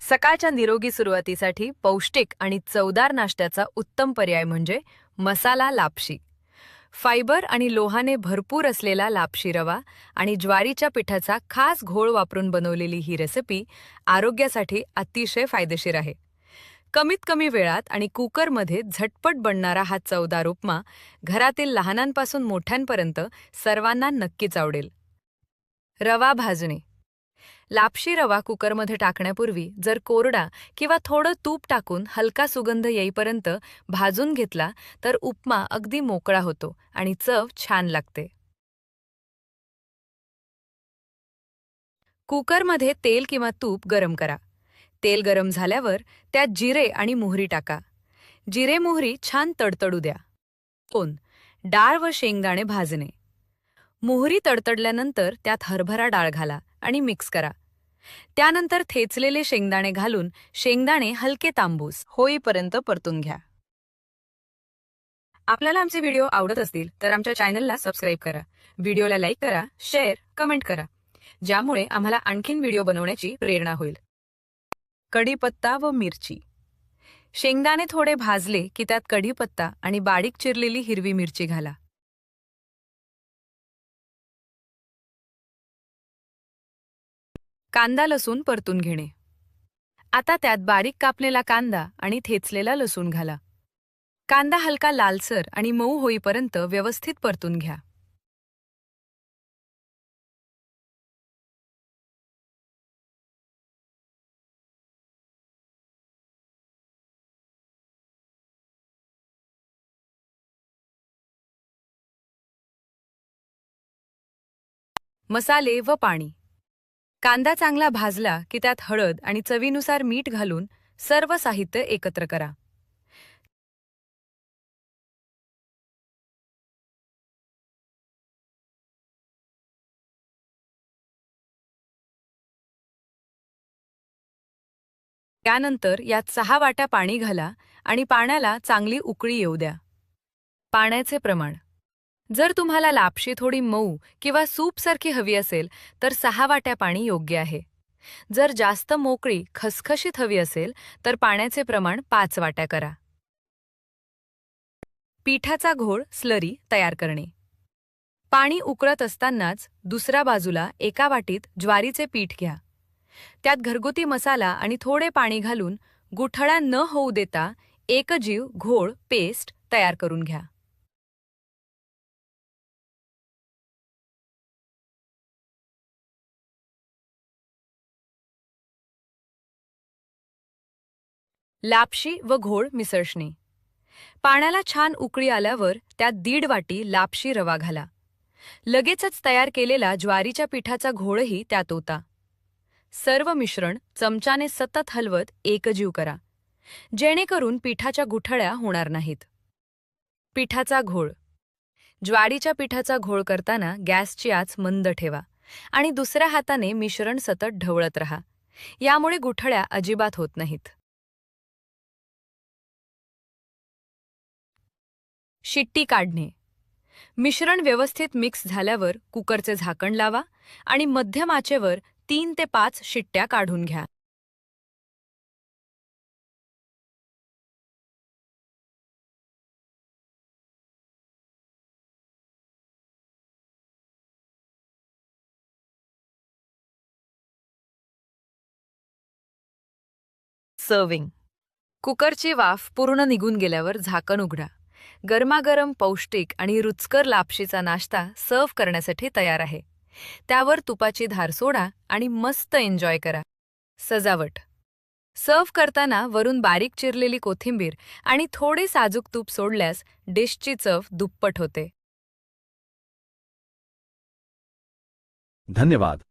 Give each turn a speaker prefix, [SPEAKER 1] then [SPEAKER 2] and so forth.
[SPEAKER 1] सकाळच्या निरोगी सुरुवातीसाठी पौष्टिक आणि चवदार नाश्त्याचा उत्तम पर्याय म्हणजे मसाला लापशी. फायबर आणि लोहाने भरपूर असलेला लापशी रवा आणि ज्वारीच्या पिठाचा खास घोळ वापरून बनवलेली ही रेसिपी आरोग्यासाठी अतिशय फायदेशीर आहे. कमीत कमी वेळात आणि कुकरमध्ये झटपट बनणारा हा चवदार उपमा घरातील लहानांपासून मोठ्यांपर्यंत सर्वांना नक्कीच आवडेल. रवा भाजणे. लापशी रवा कुकरमध्ये टाकण्यापूर्वी जर कोरडा किंवा थोडं तूप टाकून हलका सुगंध येईपर्यंत भाजून घेतला तर उपमा अगदी मोकळा होतो आणि चव छान लागते. कुकरमध्ये तेल किंवा तूप गरम करा. तेल गरम झाल्यावर त्यात जिरे आणि मोहरी टाका. जिरे मोहरी छान तडतडू द्या. 2. डाळ व शेंगदाणे भाजणे. मोहरी तडतडल्यानंतर त्यात हरभरा डाळ घाला आणि मिक्स करा. त्यानंतर थेचलेले शेंगदाणे घालून शेंगदाणे हलके तांबूस होईपर्यंत परतून घ्या. आपल्याला आमचे व्हिडिओ आवडत असतील तर आमच्या चॅनलला सबस्क्राईब करा, व्हिडिओला लाईक करा, शेअर, कमेंट करा, ज्यामुळे आम्हाला आणखीन व्हिडिओ बनवण्याची प्रेरणा होईल. कढीपत्ता व मिरची. शेंगदाणे थोडे भाजले की त्यात कढीपत्ता आणि बारीक चिरलेली हिरवी मिरची घाला. कांदा लसूण परतून घेणे. आता त्यात बारीक कापलेला कांदा आणि थेचलेला लसूण घाला. कांदा हलका लालसर आणि मऊ होईपर्यंत व्यवस्थित परतून घ्या. मसाले व पाणी. कांदा चांगला भाजला की त्यात हळद आणि चवीनुसार मीठ घालून सर्व साहित्य एकत्र करा. त्यानंतर यात 6 वाट्या पाणी घाला आणि पाण्याला चांगली उकळी येऊ द्या. पाण्याचे प्रमाण. जर तुम्हाला लापशी थोडी मऊ किंवा सूपसारखी हवी असेल तर 6 वाट्या पाणी योग्य आहे. जर जास्त मोकळी खसखशीत हवी असेल तर पाण्याचे प्रमाण 5 वाट्या करा. पिठाचा घोळ स्लरी तयार करणे. पाणी उकळत असतानाच दुसऱ्या बाजूला एका वाटीत ज्वारीचे पीठ घ्या. त्यात घरगुती मसाला आणि थोडे पाणी घालून गुठळ्या न होऊ देता एकजीव घोळ पेस्ट तयार करून घ्या. लापशी व घोळ मिसळणे. पाण्याला छान उकळी आल्यावर त्यात 1.5 वाटी लापशी रवा घाला. लगेचच तयार केलेला ज्वारीच्या पिठाचा घोळही त्यात ओता. सर्व मिश्रण चमच्याने सतत हलवत एकजीव करा, जेणेकरून पिठाच्या गुठळ्या होणार नाहीत. पिठाचा घोळ. ज्वारीच्या पिठाचा घोळ करताना गॅसची आच मंद ठेवा आणि दुसऱ्या हाताने मिश्रण सतत ढवळत रहा. यामुळे गुठळ्या अजिबात होत नाहीत. शिट्टी काढणे. मिश्रण व्यवस्थित मिक्स झाल्यावर कुकरचे झाकण लावा आणि मध्यम आचेवर 3 ते 5 शिट्ट्या काढून घ्या. सर्विंग. कुकरची वाफ पूर्ण निघून गेल्यावर झाकण उघडा. गरमागरम पौष्टिक आणि रुचकर लापशीचा नाश्ता सर्व्ह करण्यासाठी तयार आहे. त्यावर तुपाची धार सोडा आणि मस्त एन्जॉय करा. सजावट. सर्व्ह करताना वरून बारीक चिरलेली कोथिंबीर आणि थोडे साजूक तूप सोडल्यास डिशची चव दुप्पट होते.
[SPEAKER 2] धन्यवाद.